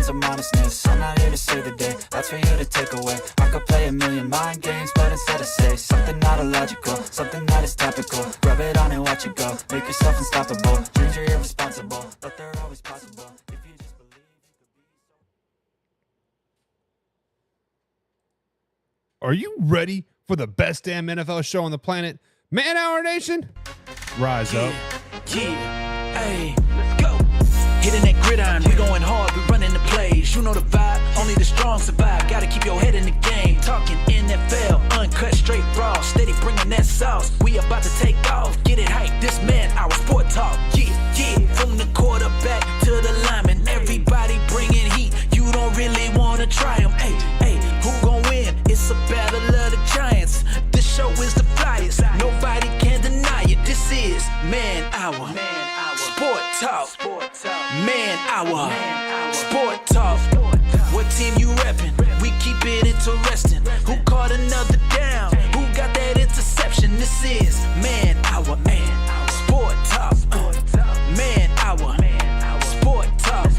lines of modestness. I'm not here to save the day, that's for you to take away. I could play a million mind games, but instead I say something not illogical, something that is topical. Rub it on and watch it go, make yourself unstoppable. Dreams are irresponsible, but they're always possible. If you just believe you could be so. Are you ready for the best damn NFL show on the planet? Man Hour Nation, rise up. Yeah, hey, let's go. Hitting that gridiron, we going hard, we running the plays. You know the vibe, only the strong survive. Gotta keep your head in the game. Talking NFL, uncut, straight raw. Steady bringing that sauce. We about to take off, get it hype. This man, our sport talk. Yeah, yeah. From the quarterback to the lineman, everybody bringing heat. You don't really wanna try them. Hey, hey, who gon' win? It's a battle of the giants. This show is the flyest. Nobody can deny it. This is Man Hour. Sport Talk. Man Hour. Sport Talk. What team you reppin'? We keep it interesting. Who caught another down? Who got that interception? This is Man Hour. Sport Talk. Man Hour. Sport Talk.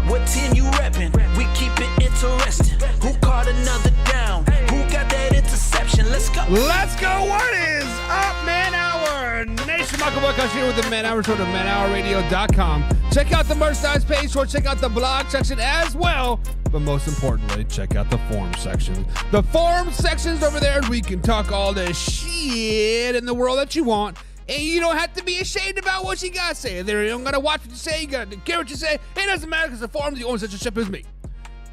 What team you reppin'? We keep it interesting. Who caught another down? Who got that interception? Let's go. Let's go. What is up, Man Hour Nation? Michael Boykosh here with the Man Hour Show at manhourradio.com. Check out the merchandise page or check out the blog section as well. But most importantly, check out the forum section. The forum section's over there. We can talk all the shit in the world that you want. And you don't have to be ashamed about what you got to say. They don't got to watch what you say. You got to care what you say. It doesn't matter because the forum, the only censorship is me.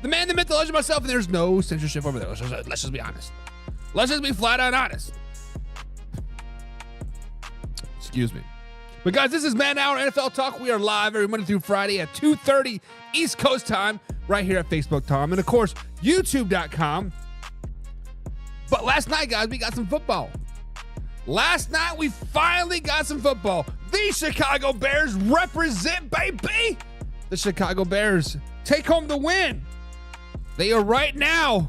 The man, the myth, the legend, myself, and there's no censorship over there. Let's just be honest. Let's just be flat out honest. Excuse me. But guys, this is Man Hour NFL Talk. We are live every Monday through Friday at 2:30 East Coast time, right here at Facebook Time, and of course, YouTube.com. But last night, guys, we got some football. Last night, we finally got some football. The Chicago Bears represent, baby. The Chicago Bears take home the win. They are right now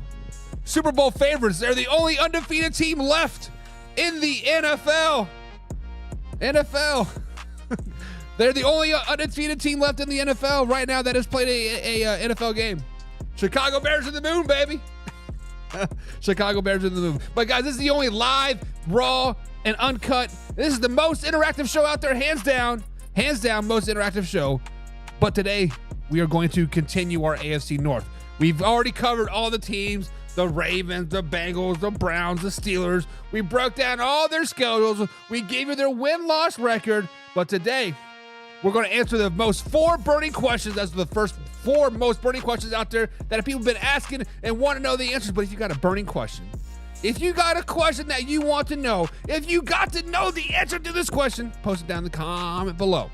Super Bowl favorites. They're the only undefeated team left in the NFL. They're the only undefeated team left in the NFL right now that has played a NFL game. Chicago Bears in the moon, baby. Chicago Bears in the moon. But guys, this is the only live, raw, and uncut. This is the most interactive show out there, hands down. Hands down, most interactive show. But today, we are going to continue our AFC North. We've already covered all the teams. The Ravens, the Bengals, the Browns, the Steelers. We broke down all their schedules. We gave you their win-loss record. But today, we're going to answer the four burning questions. That's the first four most burning questions out there that people have been asking and want to know the answers. But if you got a burning question, if you got a question that you want to know, if you got to know the answer to this question, post it down in the comment below.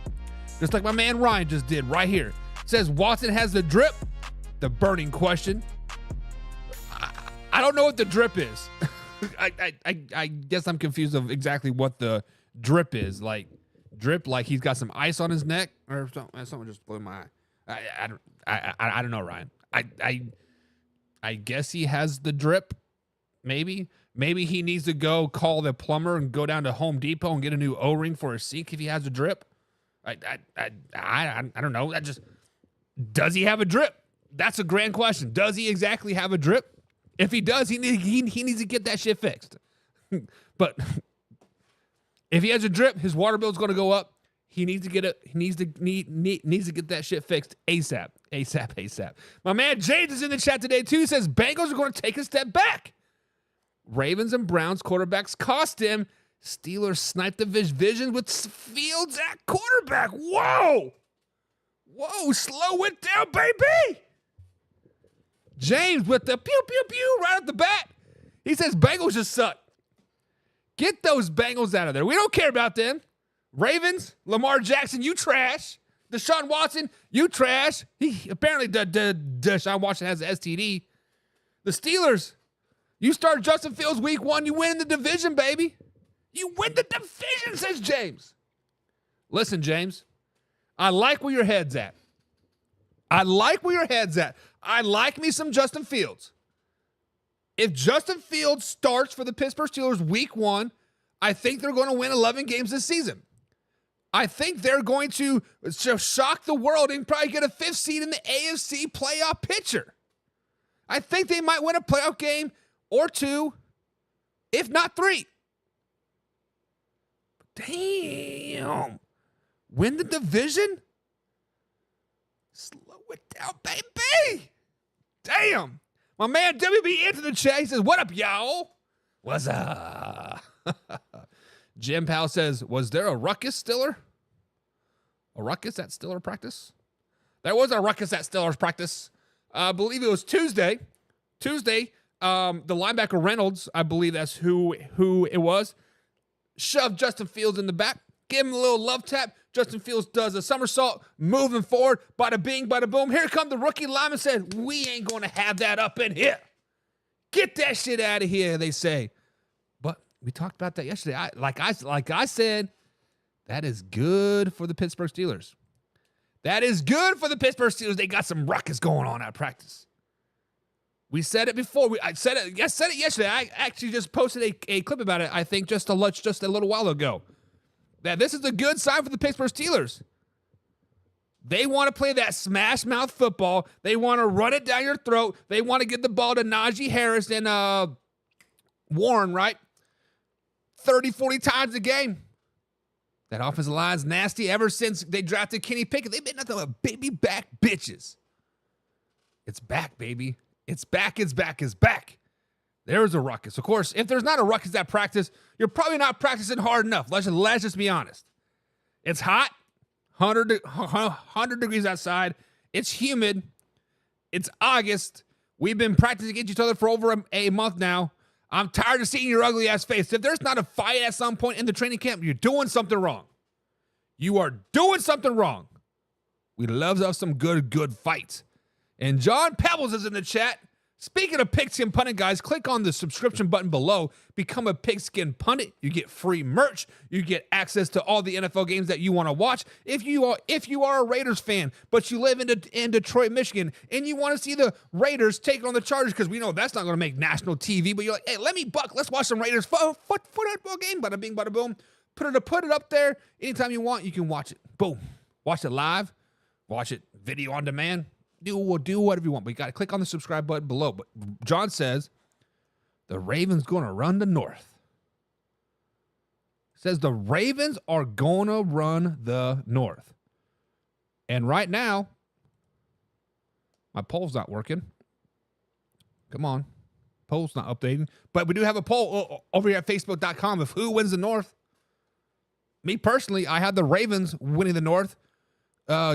Just like my man Ryan just did right here. It says, Watson has the drip. The burning question. I don't know what the drip is. I guess I'm confused of exactly what the drip is. Like drip, like he's got some ice on his neck or something. Someone just blew my eye. I don't know, Ryan. I guess he has the drip. Maybe he needs to go call the plumber and go down to Home Depot and get a new O-ring for his sink if he has a drip. I don't know. Does he have a drip? That's a grand question. Does he exactly have a drip? If he does, he needs to get that shit fixed. But if he has a drip, his water bill is going to go up. He needs to get it. He needs to get that shit fixed ASAP. My man James is in the chat today too. He says Bengals are going to take a step back. Ravens and Browns quarterbacks cost him. Steelers sniped the vision with Fields at quarterback. Whoa, slow it down, baby. James with the pew, pew, pew right at the bat. He says Bengals just suck. Get those Bengals out of there. We don't care about them. Ravens, Lamar Jackson, you trash. Deshaun Watson, you trash. Apparently Deshaun Watson has an STD. The Steelers, you start Justin Fields week 1, you win the division, baby. You win the division, says James. Listen, James, I like where your head's at. I like me some Justin Fields. If Justin Fields starts for the Pittsburgh Steelers week 1, I think they're going to win 11 games this season. I think they're going to shock the world and probably get a 5th seed in the AFC playoff picture. I think they might win a playoff game or 2, if not 3. Damn. Win the division? Slow it down, baby. Damn. My man WB into the chat. He says, what up, y'all? What's up? Jim Powell says, was there a ruckus Stiller? A ruckus at Stiller practice? There was a ruckus at Stiller's practice. I believe it was Tuesday. The linebacker Reynolds, I believe that's who it was, shoved Justin Fields in the back, gave him a little love tap. Justin Fields does a somersault, moving forward, bada bing, bada boom. Here come the rookie lineman, says, we ain't going to have that up in here. Get that shit out of here, they say. But we talked about that yesterday. Like I said, that is good for the Pittsburgh Steelers. That is good for the Pittsburgh Steelers. They got some ruckus going on at practice. We said it before. I said it yesterday. I actually just posted a clip about it, I think, just a little while ago. That this is a good sign for the Pittsburgh Steelers. They want to play that smash mouth football. They want to run it down your throat. They want to get the ball to Najee Harris and Warren, right? 30, 40 times a game. That offensive line's nasty ever since they drafted Kenny Pickett. They've been nothing but baby back bitches. It's back, baby. It's back, it's back, it's back. There's a ruckus. Of course, if there's not a ruckus at practice, you're probably not practicing hard enough. Let's just be honest. It's hot, 100 degrees outside. It's humid. It's August. We've been practicing against each other for over a month now. I'm tired of seeing your ugly ass face. If there's not a fight at some point in the training camp, you're doing something wrong. You are doing something wrong. We love us some good fights. And John Pebbles is in the chat. Speaking of Pigskin Punting, guys, click on the subscription button below. Become a Pigskin Pundit. You get free merch. You get access to all the NFL games that you want to watch. If you are a Raiders fan, but you live in Detroit, Michigan, and you want to see the Raiders take on the Chargers, because we know that's not going to make national TV, but you're like, hey, let's watch some Raiders football game. Bada bing, bada boom. Put it up there. Anytime you want, you can watch it. Boom. Watch it live. Watch it video on demand. Do whatever you want, but you got to click on the subscribe button below. But John says the Ravens going to run the North. Says the Ravens are going to run the North. And right now, my poll's not working. Come on. Poll's not updating. But we do have a poll over here at Facebook.com of who wins the North. Me personally, I had the Ravens winning the North.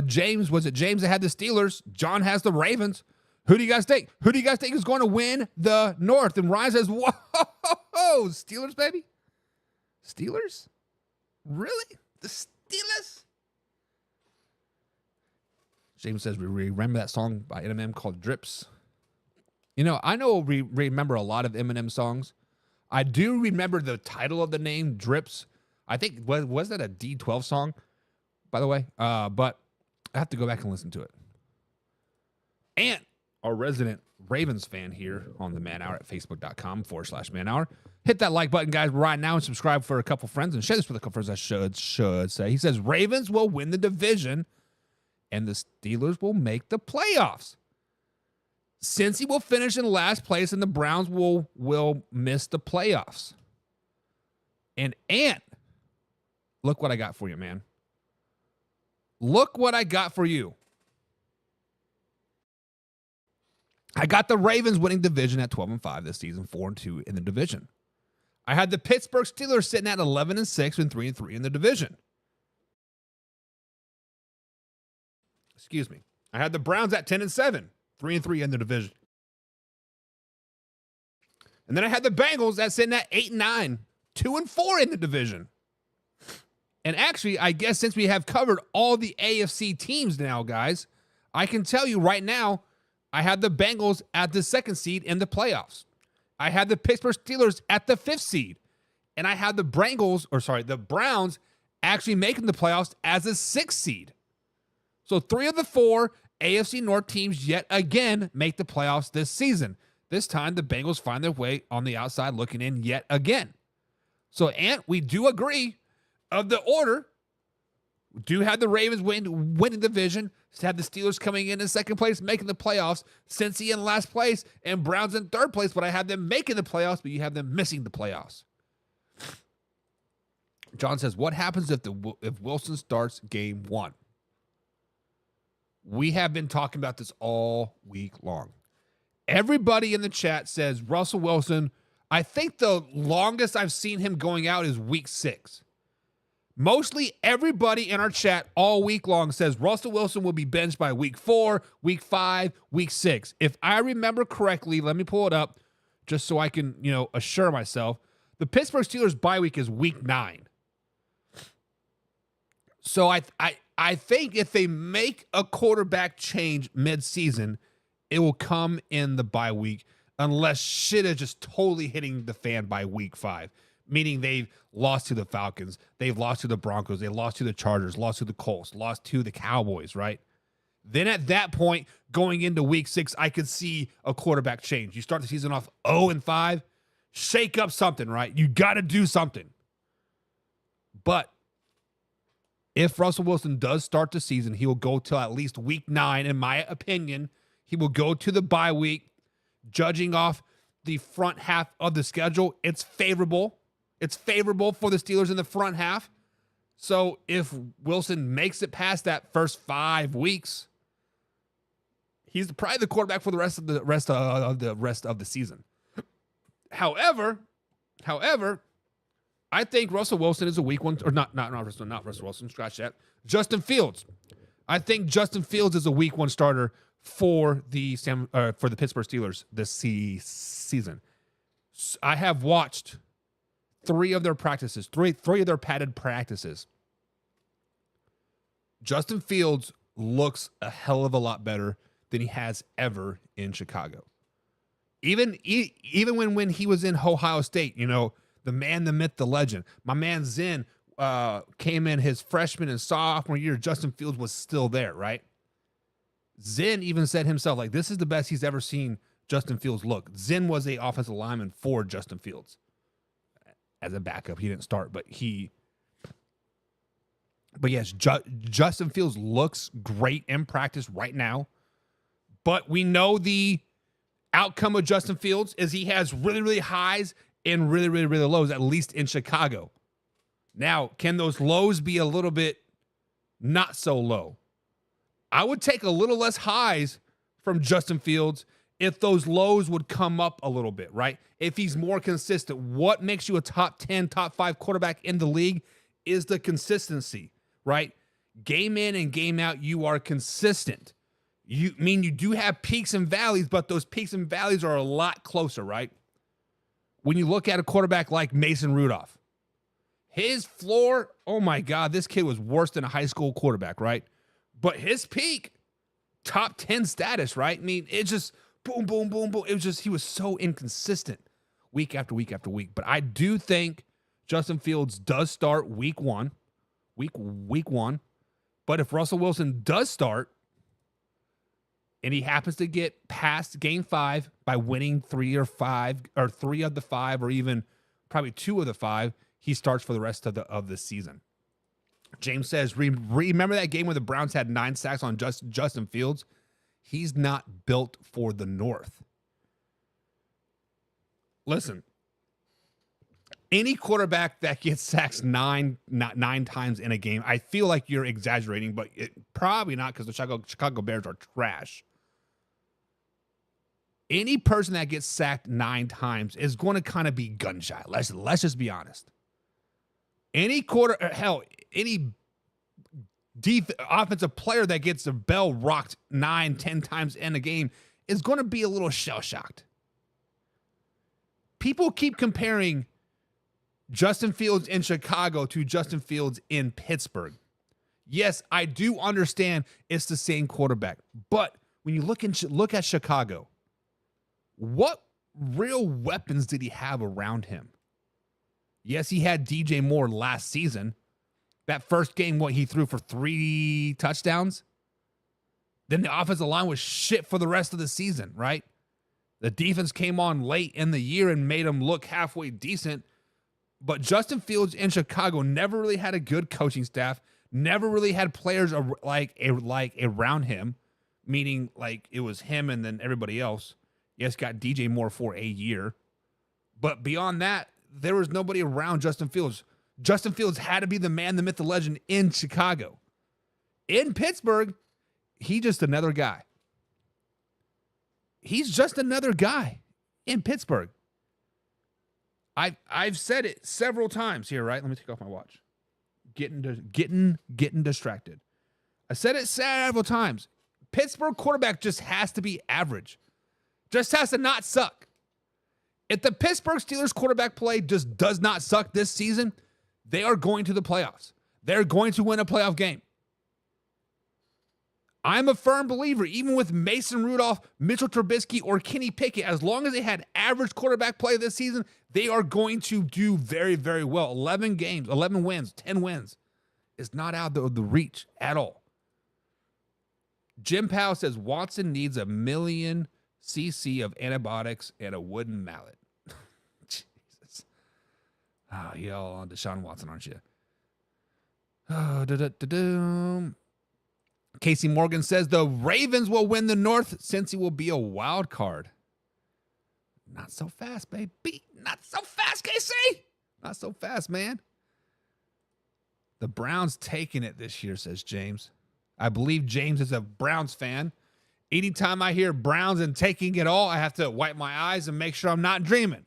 James that had the Steelers? John has the Ravens. Who do you guys think? Who do you guys think is going to win the North? And Ryan says, whoa, Steelers, baby? Steelers? Really? The Steelers? James says, we remember that song by Eminem called Drips. You know, I know we remember a lot of Eminem songs. I do remember the title of the name, Drips. I think, was that a D12 song, by the way? But I have to go back and listen to it. And our resident Ravens fan here on the Man Hour at Facebook.com/Man Hour. Hit that like button, guys, right now, and subscribe for a couple friends, and share this with a couple friends, I should say. He says Ravens will win the division, and the Steelers will make the playoffs. Cincy will finish in last place, and the Browns will miss the playoffs. And Ant, look what I got for you, man. Look what I got for you. I got the Ravens winning division at 12-5 this season, 4-2 in the division. I had the Pittsburgh Steelers sitting at 11-6 and 3-3 in the division. Excuse me. I had the Browns at 10-7, 3-3 in the division. And then I had the Bengals at sitting at 8-9, 2-4 in the division. And actually, I guess since we have covered all the AFC teams now, guys, I can tell you right now, I had the Bengals at the 2nd seed in the playoffs. I had the Pittsburgh Steelers at the 5th seed. And I had the Browns actually making the playoffs as a 6th seed. So 3 of the 4 AFC North teams yet again make the playoffs this season. This time, the Bengals find their way on the outside looking in yet again. So, Ant, we do agree of the order. Do have the Ravens winning the division. Have the Steelers coming in second place, making the playoffs. Cincy in last place, and Browns in third place. But I have them making the playoffs, but you have them missing the playoffs. John says, what happens if Wilson starts game 1? We have been talking about this all week long. Everybody in the chat says Russell Wilson. I think the longest I've seen him going out is week 6. Mostly everybody in our chat all week long says Russell Wilson will be benched by week 4, week 5, week 6. If I remember correctly, let me pull it up just so I can, assure myself. The Pittsburgh Steelers bye week is week 9. So I think if they make a quarterback change mid-season, it will come in the bye week unless shit is just totally hitting the fan by week 5. Meaning they've lost to the Falcons, they've lost to the Broncos, they lost to the Chargers, lost to the Colts, lost to the Cowboys, right? Then at that point, going into week 6, I could see a quarterback change. You start the season off 0-5, shake up something, right? You got to do something. But if Russell Wilson does start the season, he will go till at least week 9, in my opinion. He will go to the bye week, judging off the front half of the schedule. It's favorable. It's favorable for the Steelers in the front half. So if Wilson makes it past that first 5 weeks, he's probably the quarterback for the rest of the season. However, I think Russell Wilson is a week 1, or not Russell Wilson. Scratch that. Justin Fields. I think Justin Fields is a week 1 starter for the Pittsburgh Steelers this season. I have watched 3 of their practices, three of their padded practices. Justin Fields looks a hell of a lot better than he has ever in Chicago. Even when he was in Ohio State, the man, the myth, the legend. My man Zen came in his freshman and sophomore year. Justin Fields was still there, right? Zen even said himself, like, this is the best he's ever seen Justin Fields look. Zen was a offensive lineman for Justin Fields. As a backup, he didn't start, but yes, Justin Fields looks great in practice right now. But we know the outcome of Justin Fields is he has really, really highs and really, really, really lows, at least in Chicago. Now, can those lows be a little bit not so low? I would take a little less highs from Justin Fields if those lows would come up a little bit, right? If he's more consistent. What makes you a top 10, top 5 quarterback in the league is the consistency, right? Game in and game out, you are consistent. You do have peaks and valleys, but those peaks and valleys are a lot closer, right? When you look at a quarterback like Mason Rudolph, his floor, oh my God, this kid was worse than a high school quarterback, right? But his peak, top 10 status, right? It's just boom, boom, boom, boom. It was just, he was so inconsistent week after week after week. But I do think Justin Fields does start week 1. But if Russell Wilson does start, and he happens to get past game 5 by winning 3 of the 5, or even probably 2 of the 5, he starts for the rest of the season. James says, remember that game where the Browns had 9 sacks on Justin Fields? He's not built for the North. Listen, any quarterback that gets sacked nine times in a game, I feel like you're exaggerating, but probably not, because the Chicago Bears are trash. Any person that gets sacked 9 times is going to kind of be gun shy. Let's just be honest. Any offensive player that gets the bell rocked 9-10 times in a game is going to be a little shell-shocked. People keep comparing Justin Fields in Chicago to Justin Fields in Pittsburgh. Yes, I do understand it's the same quarterback, but when you look at Chicago, what real weapons did he have around him? Yes, he had DJ Moore last season. That first game, he threw for 3 touchdowns? Then the offensive line was shit for the rest of the season, right? The defense came on late in the year and made him look halfway decent. But Justin Fields in Chicago never really had a good coaching staff, Never really had players around him, meaning like it was him and then everybody else. Yes, got DJ Moore for a year. But beyond that, there was nobody around Justin Fields. Justin Fields had to be the man, the myth, the legend in Chicago. In Pittsburgh, he's just another guy. He's just another guy in Pittsburgh. I've said it several times here, right? Let me take off my watch. Getting distracted. I said it several times. Pittsburgh quarterback just has to be average. Just has to not suck. If the Pittsburgh Steelers quarterback play just does not suck this season, they are going to the playoffs. They're going to win a playoff game. I'm a firm believer, even with Mason Rudolph, Mitchell Trubisky, or Kenny Pickett, as long as they had average quarterback play this season, they are going to do very, very well. 11 games, 11 wins, 10 wins is not out of the reach at all. Jim Powell says Watson needs 1 million cc of antibiotics and a wooden mallet. Jesus. Oh, y'all on Deshaun Watson, aren't you? Oh, Casey Morgan says the Ravens will win the North since he will be a wild card. Not so fast, baby. Not so fast, Casey. Not so fast, man. The Browns taking it this year, says James. I believe James is a Browns fan. Anytime I hear Browns and taking it all, I have to wipe my eyes and make sure I'm not dreaming.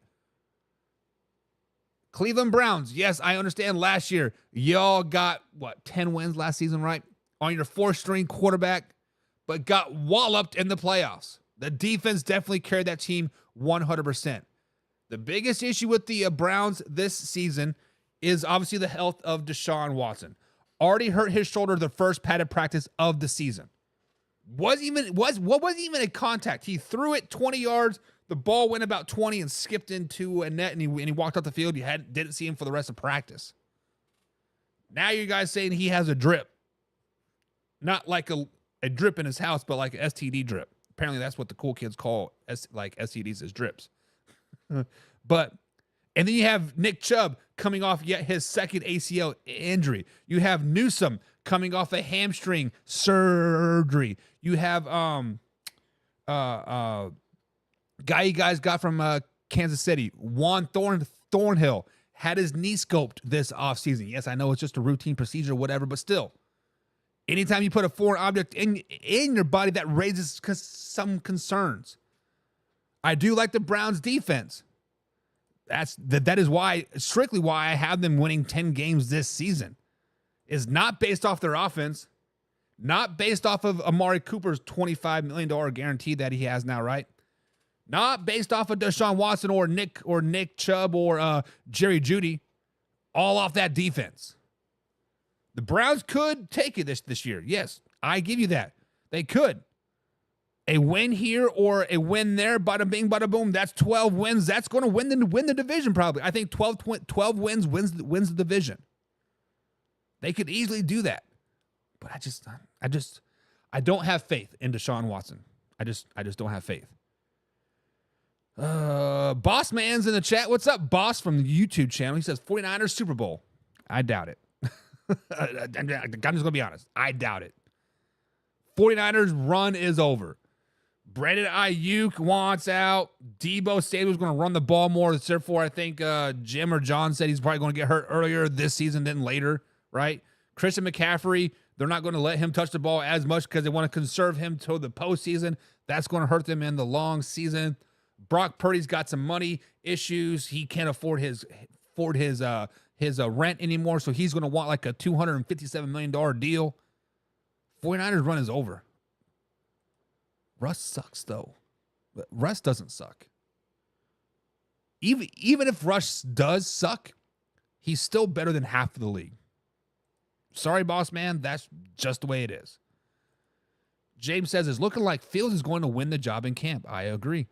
Cleveland Browns. Yes, I understand last year y'all got, 10 wins last season, right? On your 4th-string quarterback, but got walloped in the playoffs. The defense definitely carried that team 100%. The biggest issue with the Browns this season is obviously the health of Deshaun Watson. Already hurt his shoulder the first padded practice of the season. Wasn't even a contact. He threw it 20 yards. The ball went about 20 and skipped into a net, and he walked off the field. You didn't see him for the rest of practice. Now you guys saying he has a drip. Not like a drip in his house, but like an STD drip. Apparently that's what the cool kids call STDs as drips. And then you have Nick Chubb coming off yet his second ACL injury. You have Newsome coming off a hamstring surgery. You have guy you guys got from Kansas City, Juan Thornhill, had his knee scoped this offseason. Yes, I know it's just a routine procedure or whatever, but still. Anytime you put a foreign object in your body, that raises some concerns. I do like the Browns' defense. That is strictly why I have them winning 10 games this season. Is not based off their offense, not based off of Amari Cooper's $25 million guarantee that he has now, right? Not based off of Deshaun Watson or Nick Chubb or Jerry Jeudy, all off that defense. The Browns could take it this year. Yes, I give you that. They could. A win here or a win there, bada bing, bada boom, that's 12 wins. That's going to win the division probably. I think 12 wins wins the division. They could easily do that. But I don't have faith in Deshaun Watson. I just don't have faith. Boss Man's in the chat. What's up, Boss, from the YouTube channel? He says 49ers Super Bowl. I doubt it. I'm just going to be honest. I doubt it. 49ers run is over. Brandon Ayuk wants out. Debo Samuel's going to run the ball more. Therefore, I think Jim or John said he's probably going to get hurt earlier this season than later, right? Christian McCaffrey, they're not going to let him touch the ball as much because they want to conserve him till the postseason. That's going to hurt them in the long season. Brock Purdy's got some money issues. He can't afford his rent anymore, so he's going to want like a $257 million deal. 49ers run is over. Russ sucks, though. But Russ doesn't suck. Even if Russ does suck, he's still better than half of the league. Sorry, boss man, that's just the way it is. James says, it's looking like Fields is going to win the job in camp. I agree.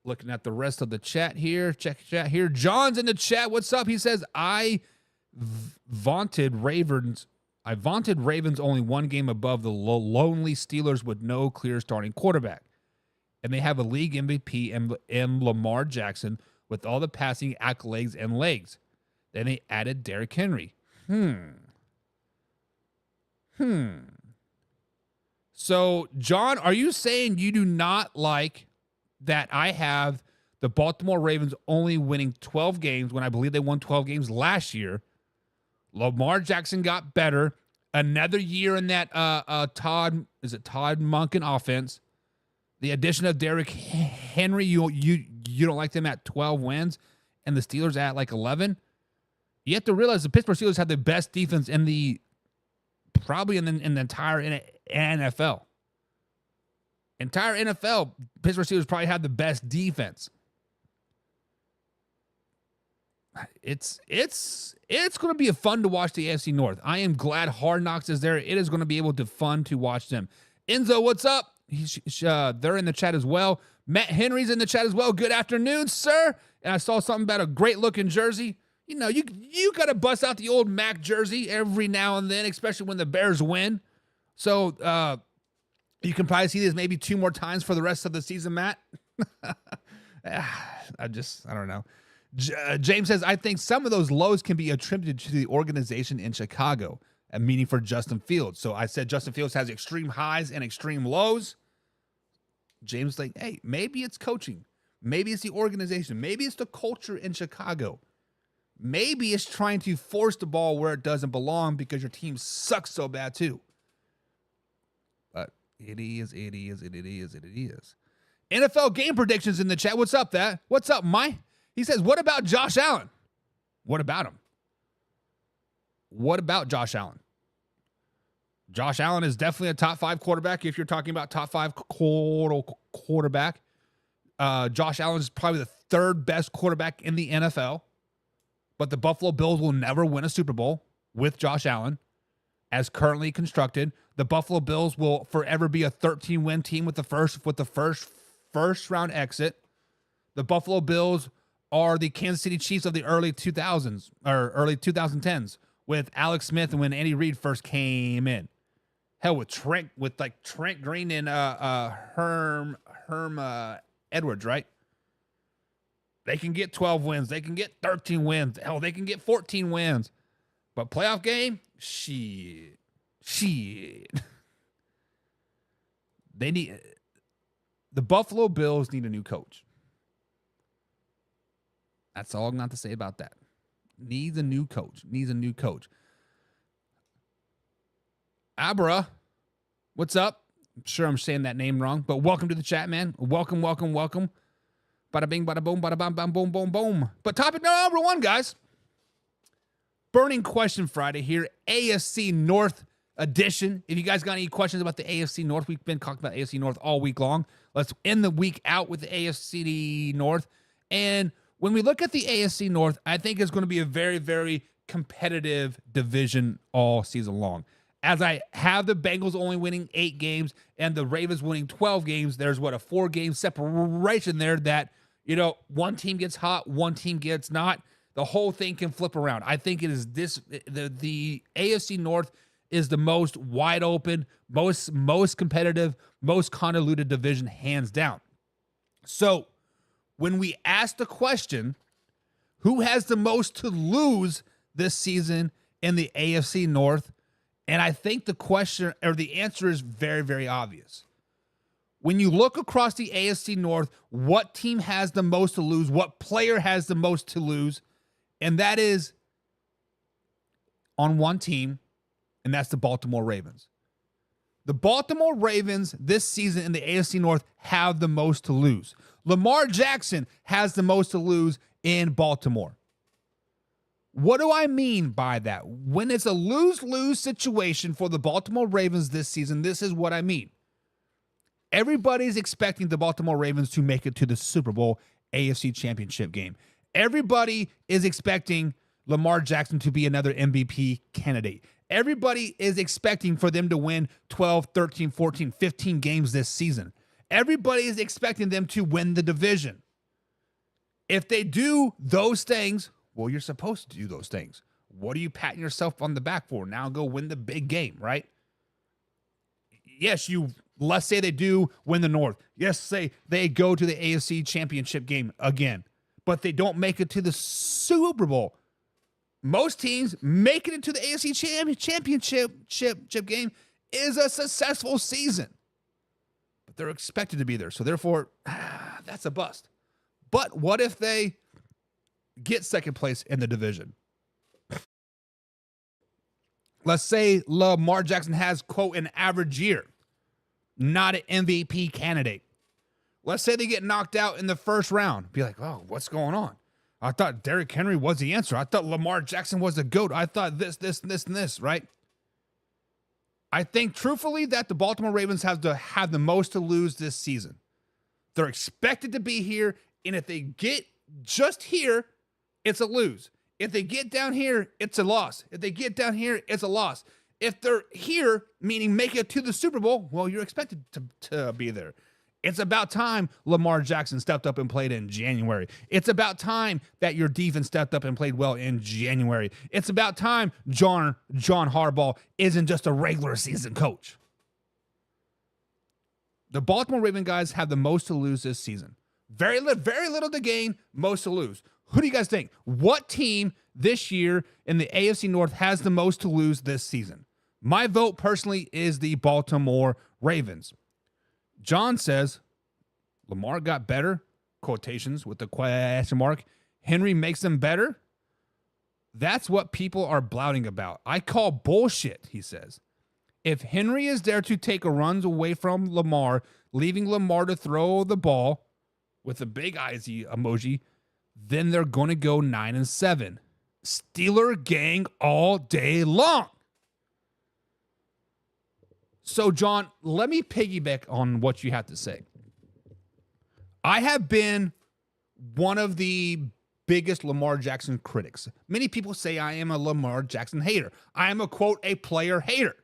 Looking at the rest of the chat here. Check chat here. John's in the chat. What's up? He says, I vaunted Ravens only one game above the lonely Steelers with no clear starting quarterback. And they have a league MVP in Lamar Jackson with all the passing accolades and legs. Then they added Derrick Henry. So, John, are you saying you do not like that I have the Baltimore Ravens only winning 12 games when I believe they won 12 games last year? Lamar Jackson got better. Another year in that Todd Monken offense. The addition of Derrick Henry, you don't like them at 12 wins, and the Steelers at like 11. You have to realize the Pittsburgh Steelers have the best defense in the entire NFL. Entire NFL, Pittsburgh Steelers probably have the best defense. It's going to be fun to watch the AFC North. I am glad Hard Knocks is there. It is going to be fun to watch them. Enzo, what's up? They're in the chat as well. Matt Henry's in the chat as well. Good afternoon, sir. And I saw something about a great looking jersey. You know, you got to bust out the old Mac jersey every now and then, especially when the Bears win. So you can probably see this maybe 2 more times for the rest of the season, Matt. I don't know. James says, I think some of those lows can be attributed to the organization in Chicago, a meaning for Justin Fields. So I said Justin Fields has extreme highs and extreme lows. James like, hey, maybe it's coaching. Maybe it's the organization. Maybe it's the culture in Chicago. Maybe it's trying to force the ball where it doesn't belong because your team sucks so bad too. But it is. NFL game predictions in the chat. What's up, that? What's up, Mike? He says, what about Josh Allen? What about him? What about Josh Allen? Josh Allen is definitely a top 5 quarterback if you're talking about top 5 quarterback. Josh Allen is probably the 3rd best quarterback in the NFL. But the Buffalo Bills will never win a Super Bowl with Josh Allen as currently constructed. The Buffalo Bills will forever be a 13-win team with the first round exit. The Buffalo Bills are the Kansas City Chiefs of the early 2000s or early 2010s with Alex Smith and when Andy Reid first came in. Hell, with Trent Green and Herm Edwards, right? They can get 12 wins. They can get 13 wins. Hell, they can get 14 wins. But playoff game, shit. The Buffalo Bills need a new coach. That's all I'm going to say about that. Needs a new coach. Abra, what's up? I'm sure I'm saying that name wrong, but welcome to the chat, man. Welcome. Bada bing, bada boom, bada bam, bam, boom, boom, boom. But topic number 1, guys. Burning Question Friday here, AFC North edition. If you guys got any questions about the AFC North, we've been talking about AFC North all week long. Let's end the week out with the AFC North. And when we look at the AFC North, I think it's going to be a very, very competitive division all season long. As I have the Bengals only winning 8 games and the Ravens winning 12 games, there's a 4-game separation there that, one team gets hot, one team gets not. The whole thing can flip around. I think it is the AFC North is the most wide open, most competitive, most convoluted division, hands down. So when we ask the question, who has the most to lose this season in the AFC North? And I think the question or the answer is very, very obvious. When you look across the AFC North, what team has the most to lose? What player has the most to lose? And that is on one team, and that's the Baltimore Ravens. The Baltimore Ravens this season in the AFC North have the most to lose. Lamar Jackson has the most to lose in Baltimore. What do I mean by that? When it's a lose-lose situation for the Baltimore Ravens this season, this is what I mean. Everybody's expecting the Baltimore Ravens to make it to the Super Bowl AFC Championship game. Everybody is expecting Lamar Jackson to be another MVP candidate. Everybody is expecting for them to win 12, 13, 14, 15 games this season. Everybody is expecting them to win the division. If they do those things, well, you're supposed to do those things. What are you patting yourself on the back for? Now go win the big game, right? Yes, let's say they do win the North. Yes, say they go to the AFC Championship game again, but they don't make it to the Super Bowl. Most teams making it to the AFC championship game is a successful season. But they're expected to be there. So therefore, that's a bust. But what if they get second place in the division? Let's say Lamar Jackson has, quote, an average year, not an MVP candidate. Let's say they get knocked out in the first round. Be like, oh, what's going on? I thought Derrick Henry was the answer. I thought Lamar Jackson was the GOAT. I thought this, and this, right? I think, truthfully, that the Baltimore Ravens have the most to lose this season. They're expected to be here, and if they get just here, it's a lose. If they get down here, it's a loss. If they get down here, it's a loss. If they're here, meaning make it to the Super Bowl, well, you're expected to be there. It's about time Lamar Jackson stepped up and played in January. It's about time that your defense stepped up and played well in January. It's about time John Harbaugh isn't just a regular season coach. The Baltimore Ravens guys have the most to lose this season. Very little to gain, most to lose. Who do you guys think? What team this year in the AFC North has the most to lose this season? My vote personally is the Baltimore Ravens. John says, Lamar got better, quotations with the question mark. Henry makes them better. That's what people are blouting about. I call bullshit, he says. If Henry is there to take a runs away from Lamar, leaving Lamar to throw the ball with a big eyes emoji, then they're going to go 9-7. Steeler gang all day long. So, John, let me piggyback on what you have to say. I have been one of the biggest Lamar Jackson critics. Many people say I am a Lamar Jackson hater. I am a, quote, a player hater.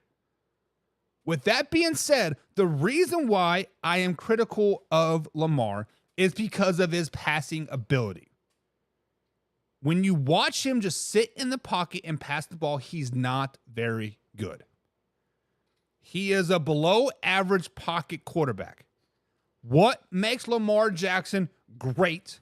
With that being said, the reason why I am critical of Lamar is because of his passing ability. When you watch him just sit in the pocket and pass the ball, he's not very good. He is a below average pocket quarterback. What makes Lamar Jackson great,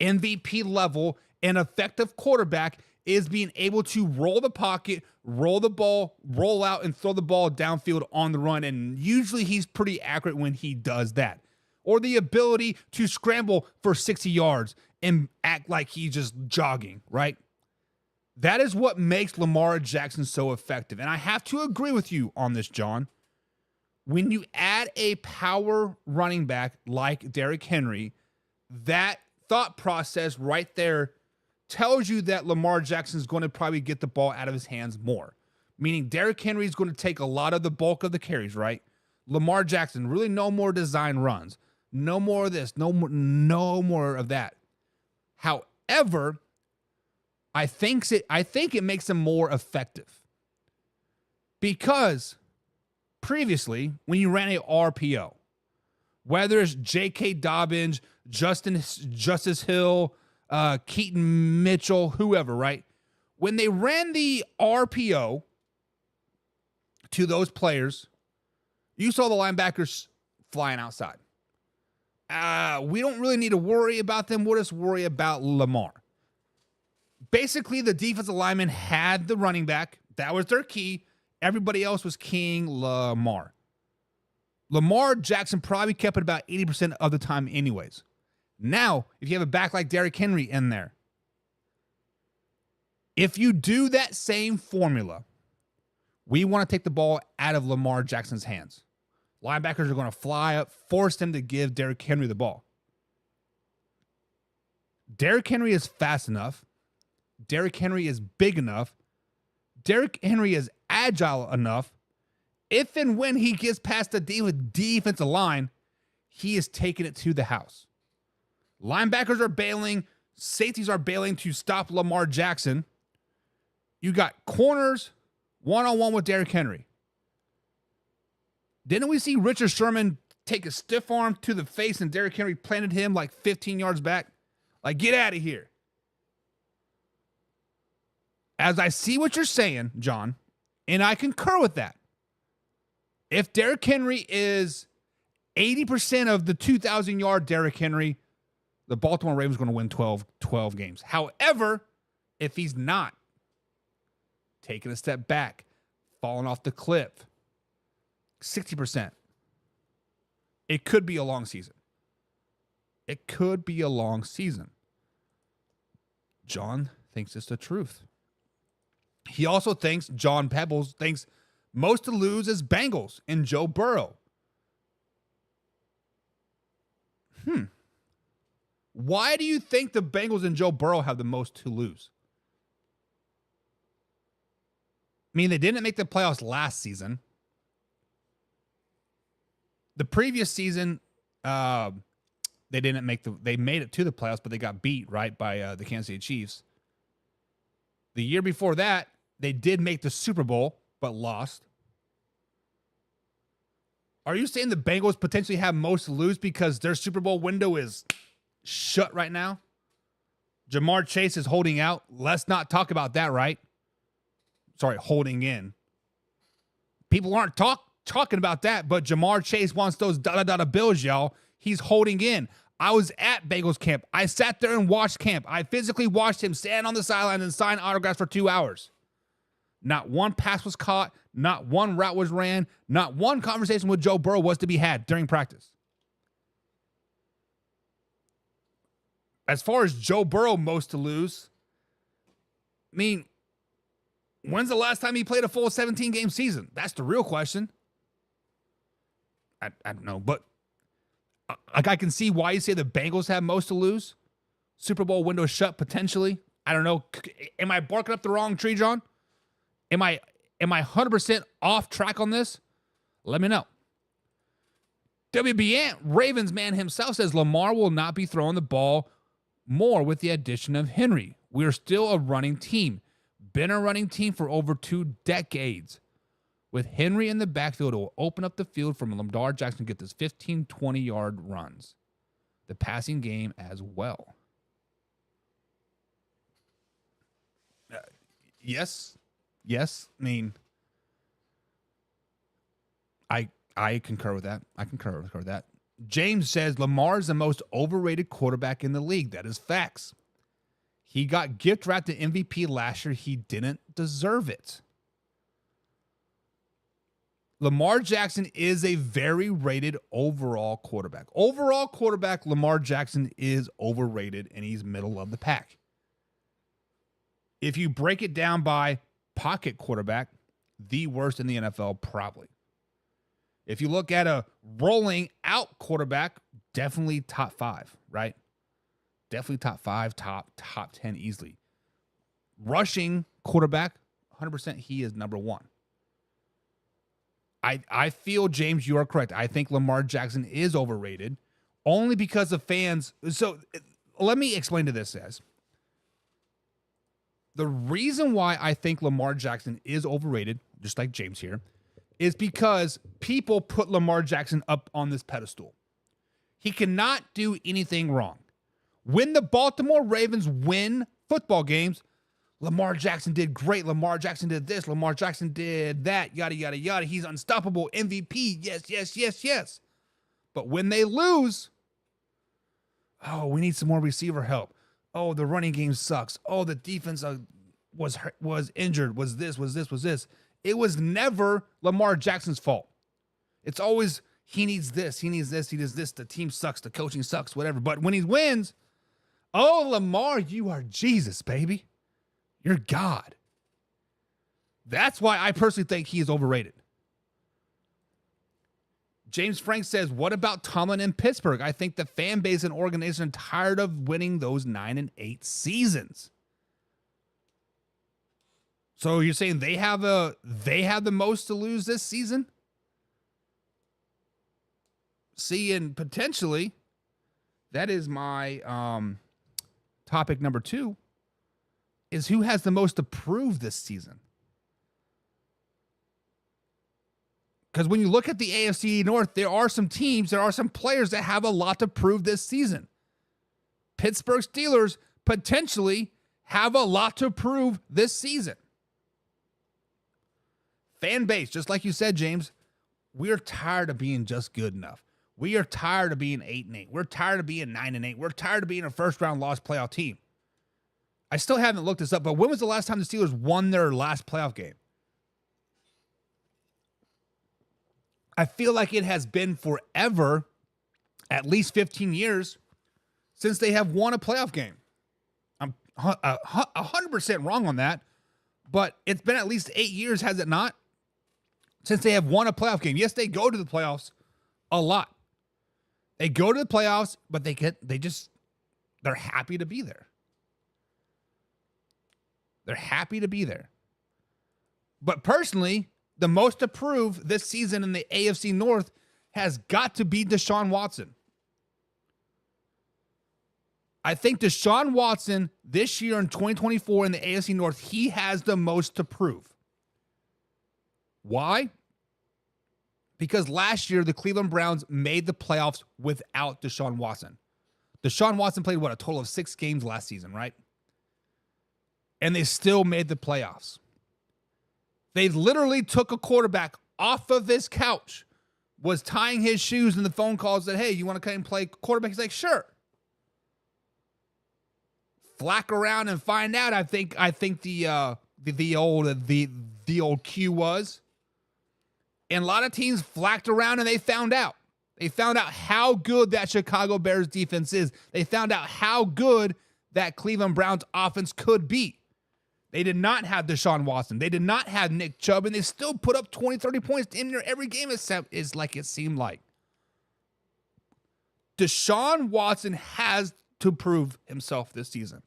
MVP level, and effective quarterback is being able to roll the pocket, roll the ball, roll out, and throw the ball downfield on the run. And usually he's pretty accurate when he does that. Or the ability to scramble for 60 yards and act like he's just jogging, right? That is what makes Lamar Jackson so effective. And I have to agree with you on this, John. When you add a power running back like Derrick Henry, that thought process right there tells you that Lamar Jackson is going to probably get the ball out of his hands more. Meaning Derrick Henry is going to take a lot of the bulk of the carries, right? Lamar Jackson, really no more design runs. No more of this. No more of that. However, I think it makes him more effective. Because previously, when you ran a RPO, whether it's J.K. Dobbins, Justice Hill, Keaton Mitchell, whoever, right? When they ran the RPO to those players, you saw the linebackers flying outside. We don't really need to worry about them. We'll just worry about Lamar. Basically, the defensive lineman had the running back. That was their key. Everybody else was keying Lamar. Lamar Jackson probably kept it about 80% of the time anyways. Now, if you have a back like Derrick Henry in there, if you do that same formula, we want to take the ball out of Lamar Jackson's hands. Linebackers are going to fly up, force them to give Derrick Henry the ball. Derrick Henry is fast enough. Derrick Henry is big enough. Derrick Henry is agile enough. If and when he gets past the defensive line, he is taking it to the house. Linebackers are bailing. Safeties are bailing to stop Lamar Jackson. You got corners one-on-one with Derrick Henry. Didn't we see Richard Sherman take a stiff arm to the face and Derrick Henry planted him like 15 yards back? Like, get out of here. As I see what you're saying, John, and I concur with that. If Derrick Henry is 80% of the 2,000-yard Derrick Henry, the Baltimore Ravens are going to win 12 games. However, if he's not, taking a step back, falling off the cliff. 60%. It could be a long season. It could be a long season. John thinks it's the truth. He also thinks, John Pebbles thinks, most to lose is Bengals and Joe Burrow. Why do you think the Bengals and Joe Burrow have the most to lose? I mean, they didn't make the playoffs last season. The previous season, they made it to the playoffs, but they got beat, right, by the Kansas City Chiefs. The year before that, they did make the Super Bowl, but lost. Are you saying the Bengals potentially have most to lose because their Super Bowl window is shut right now? Jamar Chase is holding out. Let's not talk about that, right? Sorry, holding in. People aren't talking about that, but Jamar Chase wants those dollar bills, y'all. He's holding in. I was at Bengals camp. I sat there and watched camp. I physically watched him stand on the sideline and sign autographs for 2 hours. Not one pass was caught. Not one route was ran. Not one conversation with Joe Burrow was to be had during practice. As far as Joe Burrow most to lose, I mean, when's the last time he played a full 17-game season? That's the real question. I don't know, but like I can see why you say the Bengals have most to lose. Super Bowl window shut potentially. I don't know. Am I barking up the wrong tree, John? Am I 100% off track on this? Let me know. WBN Ravens man himself says Lamar will not be throwing the ball more with the addition of Henry. We are still a running team. Been a running team for over 2 decades. With Henry in the backfield, it will open up the field for Lamar Jackson to get this 15, 20-yard runs. The passing game as well. Yes. I mean, I concur with that. I concur with that. James says Lamar is the most overrated quarterback in the league. That is facts. He got gift wrapped to MVP last year. He didn't deserve it. Lamar Jackson is a very rated overall quarterback. Overall quarterback, Lamar Jackson is overrated, and he's middle of the pack. If you break it down by pocket quarterback, the worst in the NFL, probably. If you look at a rolling out quarterback, definitely top 5, right? Definitely top 5, top 10 easily. Rushing quarterback, 100% he is number 1. I feel, James, you are correct. I think Lamar Jackson is overrated only because of fans. So let me explain to this as the reason why I think Lamar Jackson is overrated, just like James here, is because people put Lamar Jackson up on this pedestal. He cannot do anything wrong. When the Baltimore Ravens win football games, Lamar Jackson did great. Lamar Jackson did this. Lamar Jackson did that. Yada, yada, yada. He's unstoppable. MVP. Yes. But when they lose, oh, we need some more receiver help. Oh, the running game sucks. Oh, the defense was injured. Was this. It was never Lamar Jackson's fault. It's always he needs this. The team sucks. The coaching sucks, whatever. But when he wins, oh, Lamar, you are Jesus, baby. You're God. That's why I personally think he is overrated. James Frank says, what about Tomlin in Pittsburgh? I think the fan base and organization are tired of winning those 9 and 8 seasons. So you're saying they have the most to lose this season? See, and potentially, that is my topic number 2, is who has the most to prove this season. Because when you look at the AFC North, there are some players that have a lot to prove this season. Pittsburgh Steelers potentially have a lot to prove this season. Fan base, just like you said, James, we're tired of being just good enough. We are tired of being 8 and 8. We're tired of being 9 and 8. We're tired of being a first-round lost playoff team. I still haven't looked this up, but when was the last time the Steelers won their last playoff game? I feel like it has been forever, at least 15 years, since they have won a playoff game. I'm 100% wrong on that, but it's been at least 8 years, has it not? Since they have won a playoff game. Yes, they go to the playoffs a lot. They go to the playoffs, but they're happy to be there. They're happy to be there. But personally, the most approved this season in the AFC North has got to be Deshaun Watson. I think Deshaun Watson this year in 2024 in the AFC North, he has the most to prove. Why? Because last year, the Cleveland Browns made the playoffs without Deshaun Watson. Deshaun Watson played, a total of 6 games last season, right? And they still made the playoffs. They literally took a quarterback off of his couch, was tying his shoes, and the phone call said, hey, you want to come and play quarterback? He's like, sure. Flack around and find out. I think the old cue was. And a lot of teams flacked around and they found out. They found out how good that Chicago Bears defense is. They found out how good that Cleveland Browns offense could be. They did not have Deshaun Watson. They did not have Nick Chubb, and they still put up 20, 30 points in near every game is like it seemed like. Deshaun Watson has to prove himself this season.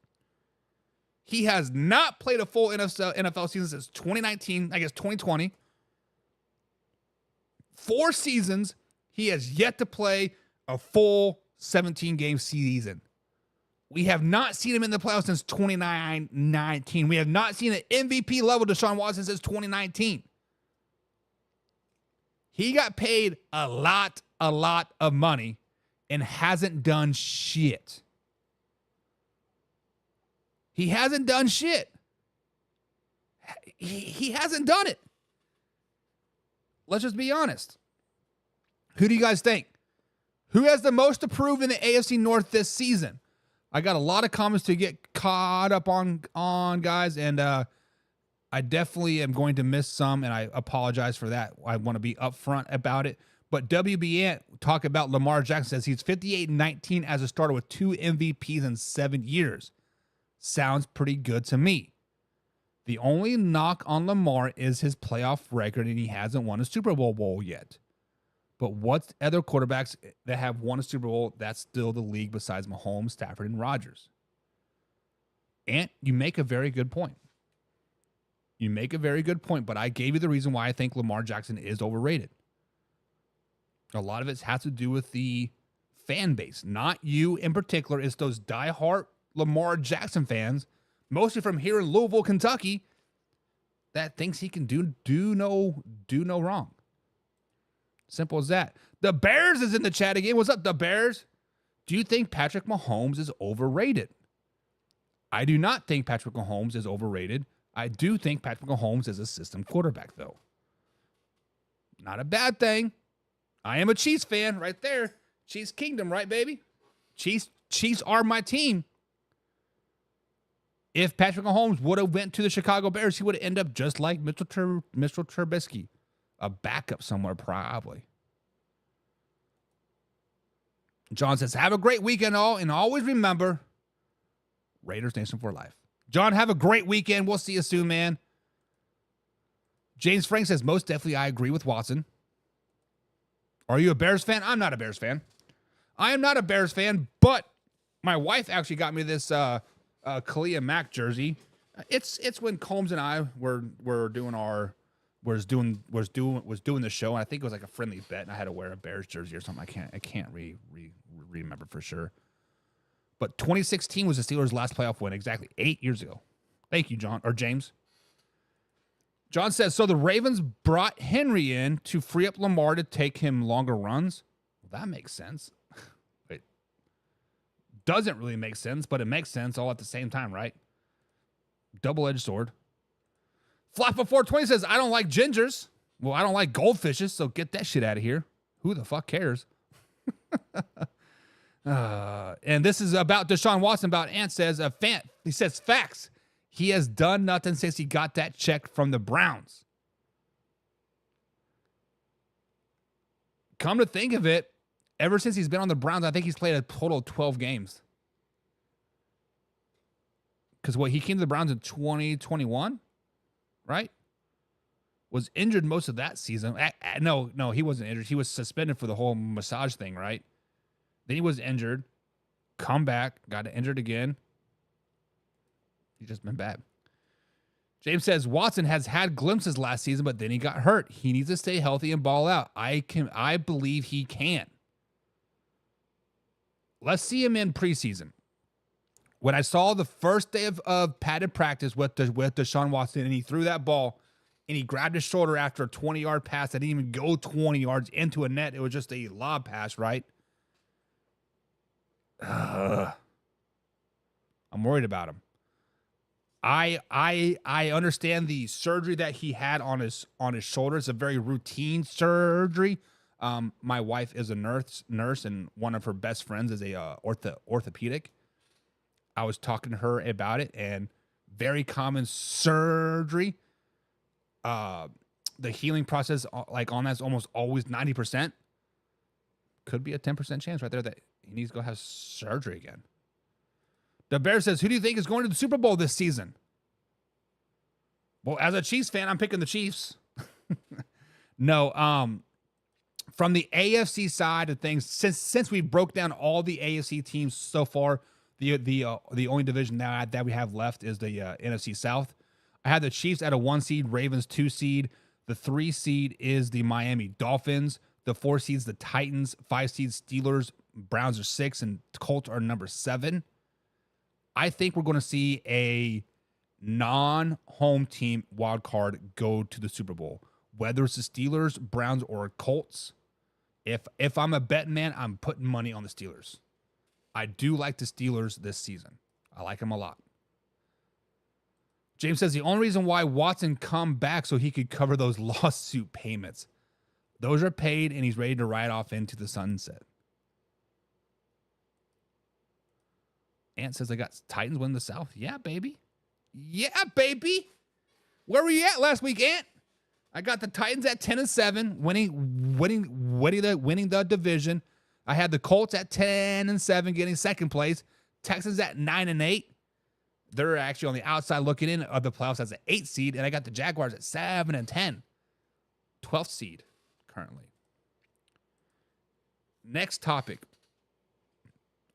He has not played a full NFL season since 2019, I guess 2020. 4 seasons, he has yet to play a full 17-game season. We have not seen him in the playoffs since 2019. We have not seen an MVP level Deshaun Watson since 2019. He got paid a lot of money and hasn't done shit. He hasn't done shit. He hasn't done it. Let's just be honest. Who do you guys think? Who has the most to prove in the AFC North this season? I got a lot of comments to get caught up on guys, and I definitely am going to miss some, and I apologize for that. I want to be upfront about it. But WB Ant talk about Lamar Jackson, says he's 58-19 as a starter with 2 MVPs in 7 years. Sounds pretty good to me. The only knock on Lamar is his playoff record, and he hasn't won a Super Bowl yet. But what other quarterbacks that have won a Super Bowl, that's still the league besides Mahomes, Stafford, and Rodgers. And you make a very good point. You make a very good point, but I gave you the reason why I think Lamar Jackson is overrated. A lot of it has to do with the fan base. Not you in particular. It's those diehard Lamar Jackson fans, mostly from here in Louisville, Kentucky, that thinks he can do no wrong. Simple as that. The Bears is in the chat again. What's up, the Bears? Do you think Patrick Mahomes is overrated? I do not think Patrick Mahomes is overrated. I do think Patrick Mahomes is a system quarterback, though. Not a bad thing. I am a Chiefs fan right there. Chiefs Kingdom, right, baby? Chiefs are my team. If Patrick Mahomes would have went to the Chicago Bears, he would have ended up just like Mitchell Trubisky. A backup somewhere, probably. John says, have a great weekend, all, and always remember, Raiders Nation for life. John, have a great weekend. We'll see you soon, man. James Frank says, most definitely I agree with Watson. Are you a Bears fan? I'm not a Bears fan. I am not a Bears fan, but my wife actually got me this Khalil Mack jersey. It's when Combs and I were doing the show, and I think it was like a friendly bet, and I had to wear a Bears jersey or something. I can't remember for sure. But 2016 was the Steelers' last playoff win, exactly 8 years ago. Thank you, John or James. John says, so the Ravens brought Henry in to free up Lamar to take him longer runs. Well, that makes sense. It doesn't really make sense, but it makes sense all at the same time, right? Double-edged sword. Floppa420 says, I don't like gingers. Well, I don't like goldfishes, so get that shit out of here. Who the fuck cares? And this is about Deshaun Watson, about Ant says, He says, facts. He has done nothing since he got that check from the Browns. Come to think of it, ever since he's been on the Browns, I think he's played a total of 12 games. Because he came to the Browns in 2021, right? Was injured most of that season. No, he wasn't injured. He was suspended for the whole massage thing, right? Then he was injured, come back, got injured again. He's just been bad. James says, Watson has had glimpses last season, but then he got hurt. He needs to stay healthy and ball out. I believe he can. Let's see him in preseason. When I saw the first day of padded practice with Deshaun Watson, and he threw that ball, and he grabbed his shoulder after a 20-yard pass that didn't even go 20 yards into a net. It was just a lob pass, right? I'm worried about him. I understand the surgery that he had on his shoulder. It's a very routine surgery. My wife is a nurse, and one of her best friends is a orthopedic. I was talking to her about it, and very common surgery. The healing process, like on that's almost always 90%. Could be a 10% chance right there that he needs to go have surgery again. The Bear says, who do you think is going to the Super Bowl this season? Well, as a Chiefs fan, I'm picking the Chiefs. No, from the AFC side of things, since we broke down all the AFC teams so far, the only division now that we have left is the NFC South. I had the Chiefs at a 1 seed, Ravens 2 seed. The 3 seed is the Miami Dolphins. The 4 seeds, the Titans. 5 seeds, Steelers. Browns are 6, and Colts are number 7. I think we're going to see a non-home team wild card go to the Super Bowl, whether it's the Steelers, Browns, or Colts. If I'm a betting man, I'm putting money on the Steelers. I do like the Steelers this season. I like them a lot. James says the only reason why Watson come back so he could cover those lawsuit payments. Those are paid, and he's ready to ride off into the sunset. Ant says I got Titans win the South. Yeah, baby. Yeah, baby. Where were you at last week, Ant? I got the Titans at 10-7, winning the division. I had the Colts at 10-7, getting second place. Texans at 9-8. They're actually on the outside looking in of the playoffs as an 8 seed, and I got the Jaguars at 7-10, 12th seed currently. Next topic.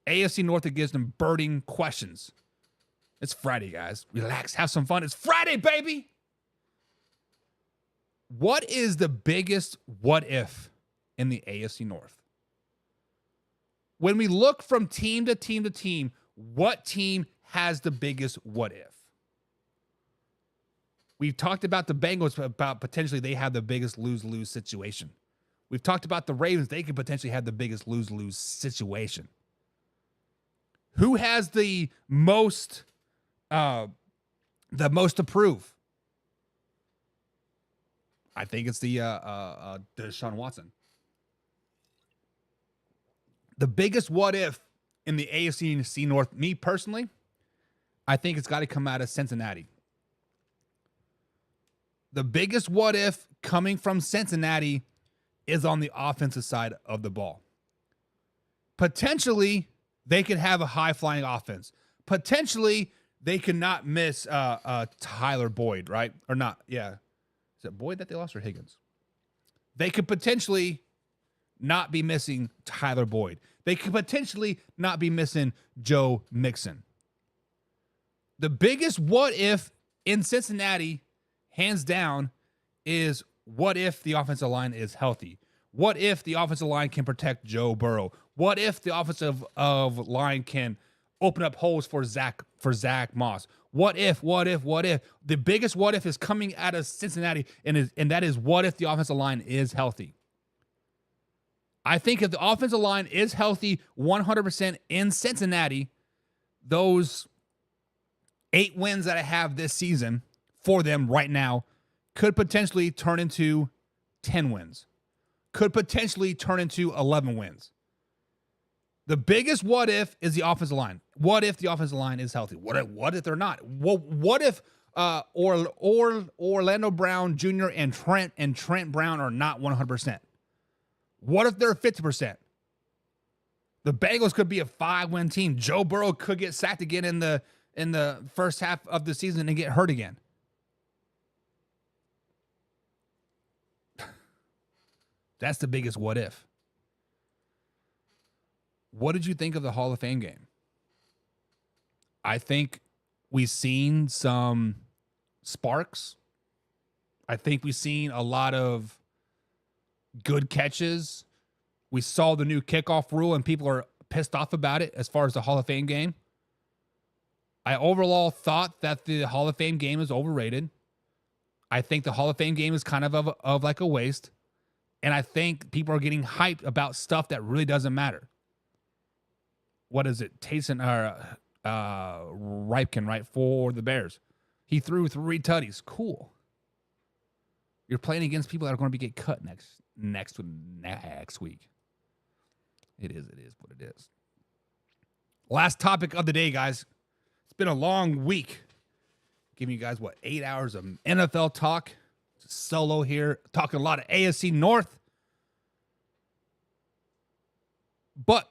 AFC North gives them burning questions. It's Friday, guys. Relax, have some fun. It's Friday, baby. What is the biggest what if in the AFC North? When we look from team to team to team, what team has the biggest what if? We've talked about the Bengals, about potentially they have the biggest lose-lose situation. We've talked about the Ravens. They could potentially have the biggest lose-lose situation. Who has the most to prove? I think it's the Deshaun Watson. The biggest what if in the AFC North, me personally, I think it's got to come out of Cincinnati. The biggest what if coming from Cincinnati is on the offensive side of the ball. Potentially, they could have a high-flying offense. Potentially, they could not miss Tyler Boyd, right? Or not, yeah. Is it Boyd that they lost or Higgins? They could potentially not be missing Tyler Boyd. They could potentially not be missing Joe Mixon. The biggest what if in Cincinnati, hands down, is what if the offensive line is healthy? What if the offensive line can protect Joe Burrow? What if the offensive line can open up holes for Zach Moss? What if? The biggest what if is coming out of Cincinnati, and that is what if the offensive line is healthy? I think if the offensive line is healthy 100% in Cincinnati, those 8 wins that I have this season for them right now could potentially turn into 10 wins. Could potentially turn into 11 wins. The biggest what if is the offensive line. What if the offensive line is healthy? What if they're not? What if Orlando Brown Jr. and Trent Brown are not 100%? What if they're 50%? The Bengals could be a 5-win team. Joe Burrow could get sacked again in the first half of the season and get hurt again. That's the biggest what if. What did you think of the Hall of Fame game? I think we've seen some sparks. I think we've seen a lot of good catches. We saw the new kickoff rule and people are pissed off about it as far as the Hall of Fame game. I overall thought that the Hall of Fame game is overrated. I think the Hall of Fame game is kind of like a waste. And I think people are getting hyped about stuff that really doesn't matter. What is it? Taysom Ripken, right, for the Bears. He threw 3 tutties. Cool. You're playing against people that are going to get cut next week. It is what it is. Last topic of the day, guys. It's been a long week. Giving you guys, 8 hours of NFL talk. Solo here. Talking a lot of AFC North. But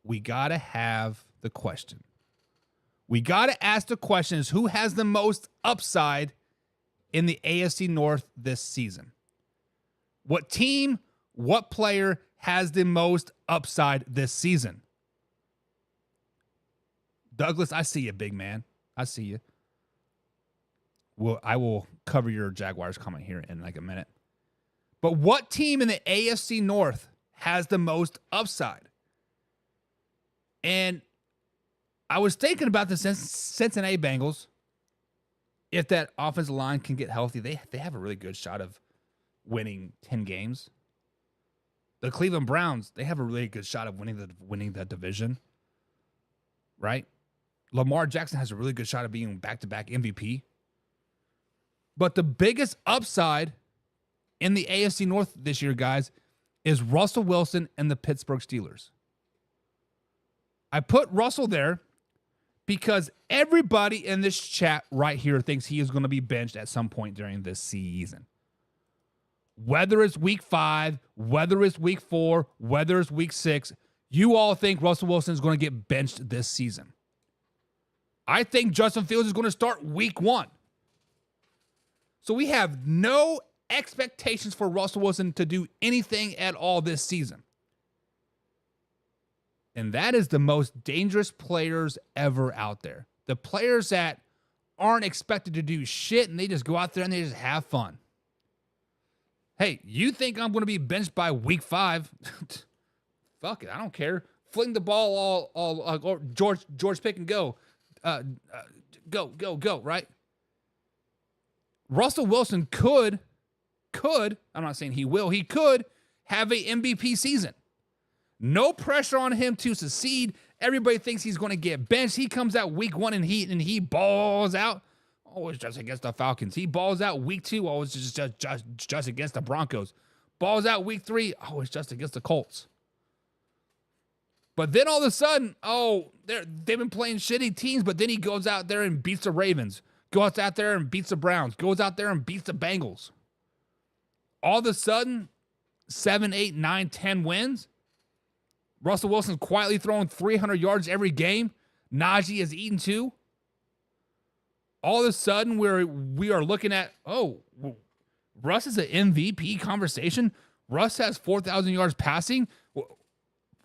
we got to have the question. We got to ask the question is who has the most upside in the AFC North this season? What team, what player has the most upside this season? Douglas, I see you, big man. I see you. Well, I will cover your Jaguars comment here in like a minute. But what team in the AFC North has the most upside? And I was thinking about the Cincinnati Bengals. If that offensive line can get healthy, they have a really good shot of winning 10 games. The Cleveland Browns, they have a really good shot of winning the division. Right? Lamar Jackson has a really good shot of being back-to-back MVP. But the biggest upside in the AFC North this year, guys, is Russell Wilson and the Pittsburgh Steelers. I put Russell there because everybody in this chat right here thinks he is going to be benched at some point during this season. Whether it's week 5, whether it's week 4, whether it's week 6, you all think Russell Wilson is going to get benched this season. I think Justin Fields is going to start week 1. So we have no expectations for Russell Wilson to do anything at all this season. And that is the most dangerous players ever out there. The players that aren't expected to do shit and they just go out there and they just have fun. Hey, you think I'm going to be benched by week 5? Fuck it, I don't care. Fling the ball all George pick and go. Go, right? Russell Wilson could, I'm not saying he will, he could have a MVP season. No pressure on him to succeed. Everybody thinks he's going to get benched. He comes out week 1 and he balls out. Always just against the Falcons. He balls out week 2, always just against the Broncos. Balls out week 3, always just against the Colts. But then all of a sudden, they've been playing shitty teams, but then he goes out there and beats the Ravens. Goes out there and beats the Browns. Goes out there and beats the Bengals. All of a sudden, 7, 8, 9, 10 wins. Russell Wilson's quietly throwing 300 yards every game. Najee is eating 2. All of a sudden, we are looking at, Russ is an MVP conversation. Russ has 4,000 yards passing.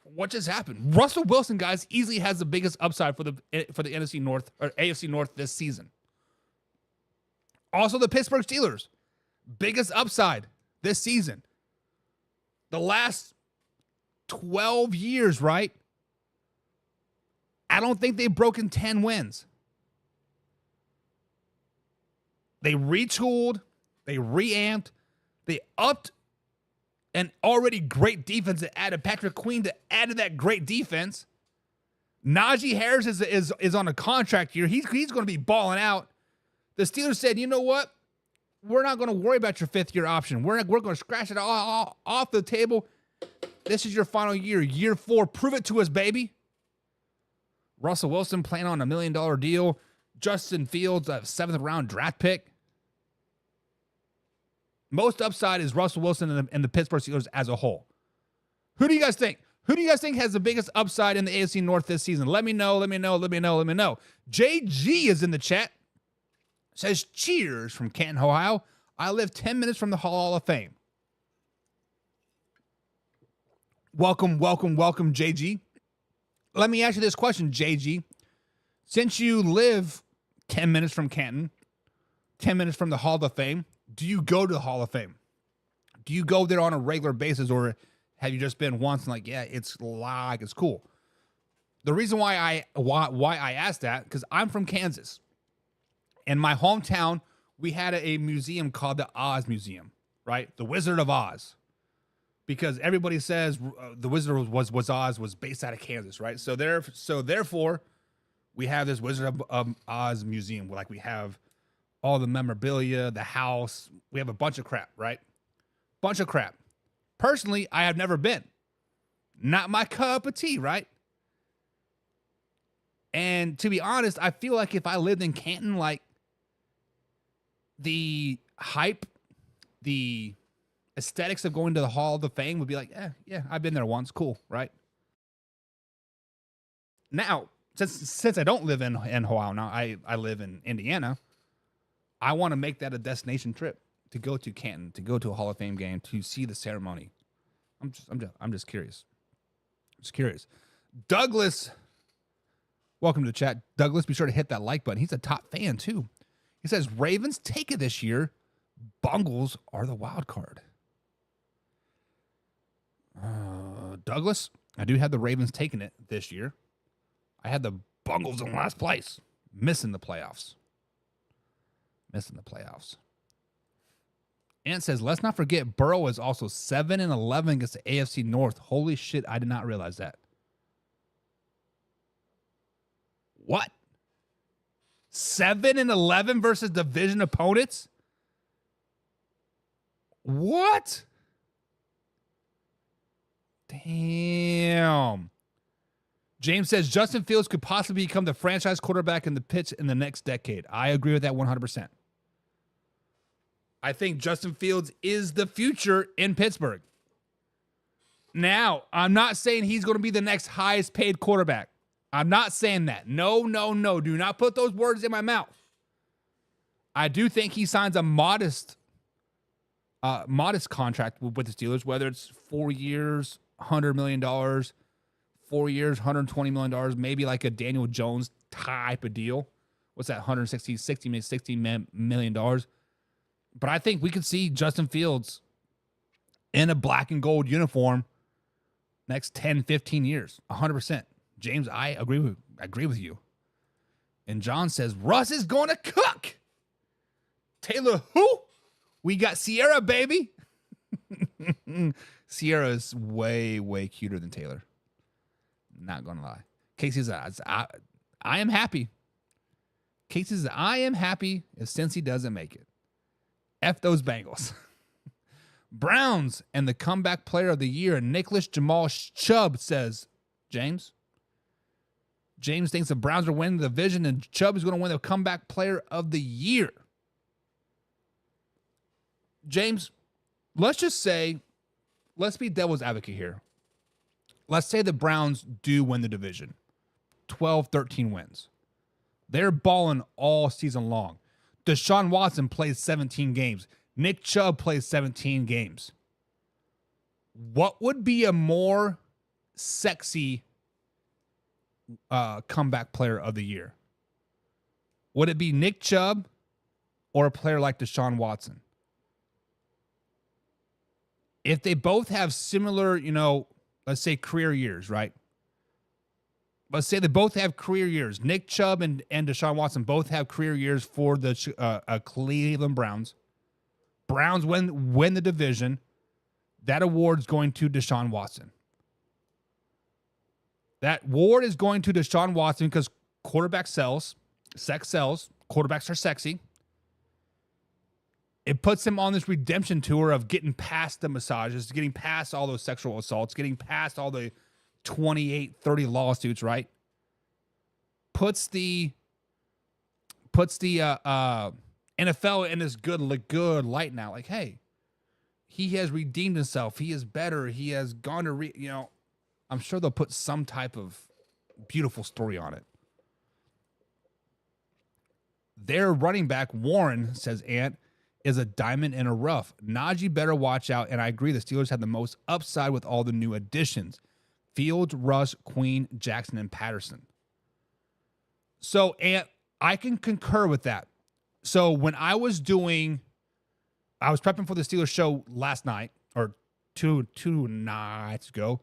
What just happened? Russell Wilson, guys, easily has the biggest upside for the NFC North or AFC North this season. Also, the Pittsburgh Steelers, biggest upside this season. The last 12 years, right? I don't think they've broken 10 wins. They retooled, they reamped, they upped an already great defense that added Patrick Queen to add to that great defense. Najee Harris is on a contract here. He's going to be balling out. The Steelers said, you know what? We're not going to worry about your 5th-year option. We're going to scratch it all off the table. This is your final year. Year 4. Prove it to us, baby. Russell Wilson playing on $1 million deal. Justin Fields, a 7th round draft pick. Most upside is Russell Wilson and the Pittsburgh Steelers as a whole. Who do you guys think? Who do you guys think has the biggest upside in the AFC North this season? Let me know. JG is in the chat. Says, cheers from Canton, Ohio. I live 10 minutes from the Hall of Fame. Welcome, JG. Let me ask you this question, JG. Since you live 10 minutes from Canton, 10 minutes from the Hall of Fame, do you go to the Hall of Fame? Do you go there on a regular basis, or have you just been once and like, yeah, it's cool? The reason why I asked that, because I'm from Kansas. In my hometown, we had a museum called the Oz Museum, right? The Wizard of Oz. Because everybody says the Wizard was Oz was based out of Kansas, right? So therefore, we have this Wizard of Oz museum. Like we have all the memorabilia, the house. We have a bunch of crap, right? Bunch of crap. Personally, I have never been. Not my cup of tea, right? And to be honest, I feel like if I lived in Canton, like the hype, the aesthetics of going to the Hall of Fame would be like, yeah, I've been there once. Cool, right? Now, since I don't live in Ohio now, I live in Indiana, I want to make that a destination trip to go to Canton, to go to a Hall of Fame game, to see the ceremony. I'm just curious. Just curious. Douglas, welcome to the chat. Douglas, be sure to hit that like button. He's a top fan too. He says, Ravens take it this year. Bungles are the wild card. Douglas, I do have the Ravens taking it this year. I had the Bungles in last place. Missing the playoffs. Ant says, let's not forget Burrow is also 7-11 against the AFC North. Holy shit, I did not realize that. What? 7-11 versus division opponents? What? Damn. James says Justin Fields could possibly become the franchise quarterback in the pitch in the next decade. I agree with that 100%. I think Justin Fields is the future in Pittsburgh. Now, I'm not saying he's going to be the next highest paid quarterback. I'm not saying that. No. Do not put those words in my mouth. I do think he signs a modest contract with the Steelers, whether it's 4 years, $100 million, 4 years, $120 million, maybe like a Daniel Jones type of deal. What's that? $60 million. But I think we could see Justin Fields in a black and gold uniform next 10, 15 years. 100%. James, I agree with you. And John says, Russ is going to cook. Taylor, who? We got Sierra, baby. Sierra is way, way cuter than Taylor. Not going to lie. Casey says, I am happy. Casey says, I am happy if Cincy doesn't make it. F those Bengals. Browns and the comeback player of the year, Nicholas Jamal Chubb, says James. James thinks the Browns are winning the division and Chubb is going to win the comeback player of the year. James, let's be devil's advocate here. Let's say the Browns do win the division. 12, 13 wins. They're balling all season long. Deshaun Watson plays 17 games. Nick Chubb plays 17 games. What would be a more sexy comeback player of the year? Would it be Nick Chubb or a player like Deshaun Watson? If they both have similar, let's say career years, right? Let's say they both have career years. Nick Chubb and Deshaun Watson both have career years for the Cleveland Browns. Browns win the division. That award's going to Deshaun Watson. That award is going to Deshaun Watson because quarterback sells. Sex sells. Quarterbacks are sexy. it puts him on this redemption tour of getting past the massages, getting past all those sexual assaults, getting past all the 28, 30 lawsuits, right? Puts the NFL in this good light now. Like, hey, he has redeemed himself. He is better. He has gone to, I'm sure they'll put some type of beautiful story on it. Their running back, Warren, says Ant, is a diamond in a rough. Najee better watch out, and I agree the Steelers have the most upside with all the new additions. Fields, Rush, Queen, Jackson, and Patterson. So, Ant, I can concur with that. So when I was prepping for the Steelers show last night, or two nights ago,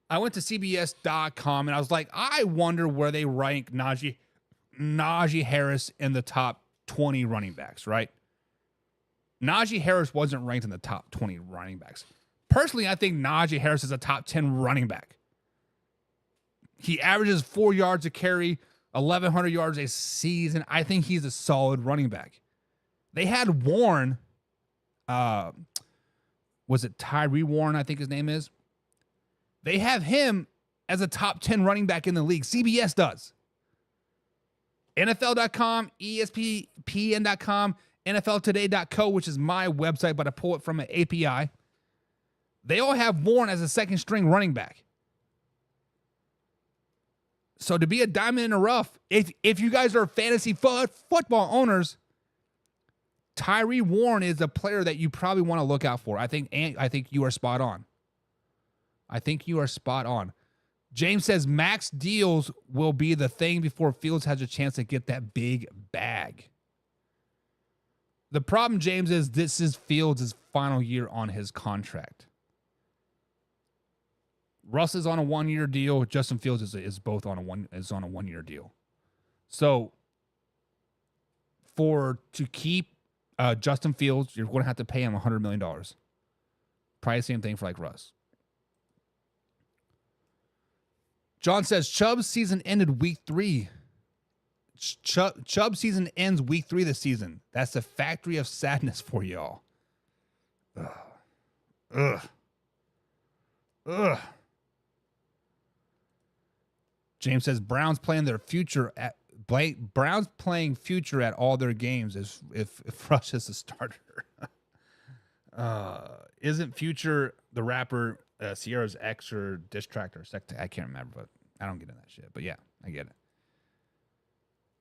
I went to CBS.com, and I was like, I wonder where they rank Najee Harris in the top 20 running backs, right? Najee Harris wasn't ranked in the top 20 running backs. Personally, I think Najee Harris is a top 10 running back. He averages 4 yards a carry, 1,100 yards a season. I think he's a solid running back. They had Warren, was it Tyree Warren, I think his name is? They have him as a top 10 running back in the league. CBS does. NFL.com, ESPN.com, NFLtoday.co, which is my website, but I pull it from an API. They all have Warren as a second string running back. So to be a diamond in the rough, if you guys are fantasy football owners, Tyree Warren is a player that you probably want to look out for. I think you are spot on. James says max deals will be the thing before Fields has a chance to get that big bag. The problem, James, is this is Fields' final year on his contract. Russ is on a 1-year deal. Justin Fields is both on a 1-year deal. So to keep Justin Fields, you're going to have to pay him $100 million. Probably the same thing for like Russ. John says Chubb's season ended week 3. Chubb's season ends week 3 this season. That's the factory of sadness for y'all. Ugh. James says Browns playing future at all their games if Rush is a starter. Isn't Future the rapper Sierra's ex or diss track or sect? I can't remember, but I don't get into that shit. But yeah, I get it.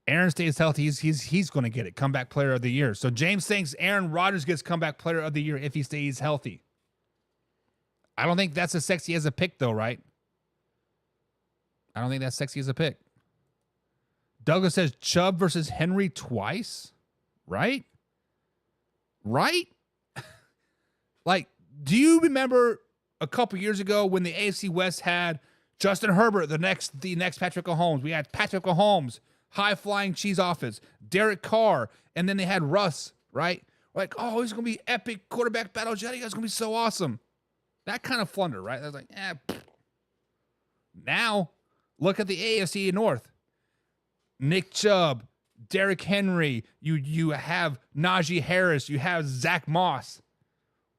Aaron stays healthy. He's going to get it. Comeback player of the year. So James thinks Aaron Rodgers gets comeback player of the year if he stays healthy. I don't think that's as sexy as a pick, though, right? I don't think that's sexy as a pick. Douglas says Chubb versus Henry twice, right? Right? Like, do you remember a couple years ago when the AFC West had Justin Herbert, the next Patrick Mahomes? We had Patrick Mahomes, high-flying cheese offense, Derek Carr, and then they had Russ, right? Like, oh, it's going to be epic quarterback battle. It's going to be so awesome. That kind of flunder, right? I was like, Now, look at the AFC North. Nick Chubb, Derrick Henry, you have Najee Harris, you have Zach Moss.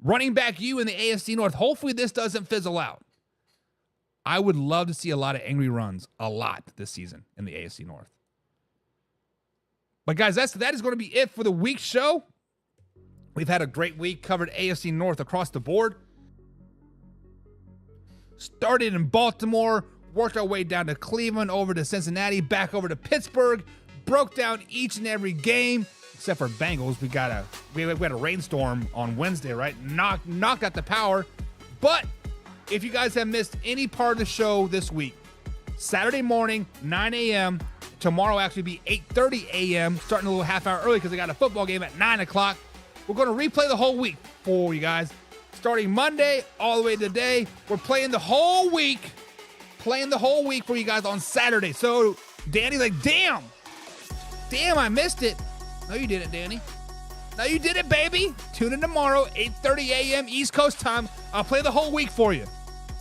Running back you in the AFC North. Hopefully this doesn't fizzle out. I would love to see a lot of angry runs, a lot this season in the AFC North. But guys, that is going to be it for the week show. We've had a great week, covered AFC North across the board. Started in Baltimore, worked our way down to Cleveland, over to Cincinnati, back over to Pittsburgh, broke down each and every game, except for Bengals. We had a rainstorm on Wednesday, right? Knocked out the power. But if you guys have missed any part of the show this week, Saturday morning, 9 a.m., tomorrow actually be 8:30 a.m., starting a little half hour early because I got a football game at 9 o'clock. We're going to replay the whole week for you guys. Starting Monday all the way to today, we're playing the whole week for you guys on Saturday. So Danny's like, damn, I missed it. No, you didn't, Danny. No, you did it, baby. Tune in tomorrow, 8:30 a.m. East Coast time. I'll play the whole week for you.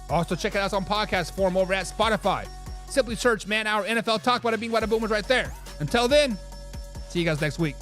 Also, check it out on podcast form over at Spotify. Simply search Man Hour NFL Talk. Bada bing, bada boom is right there. Until then, see you guys next week.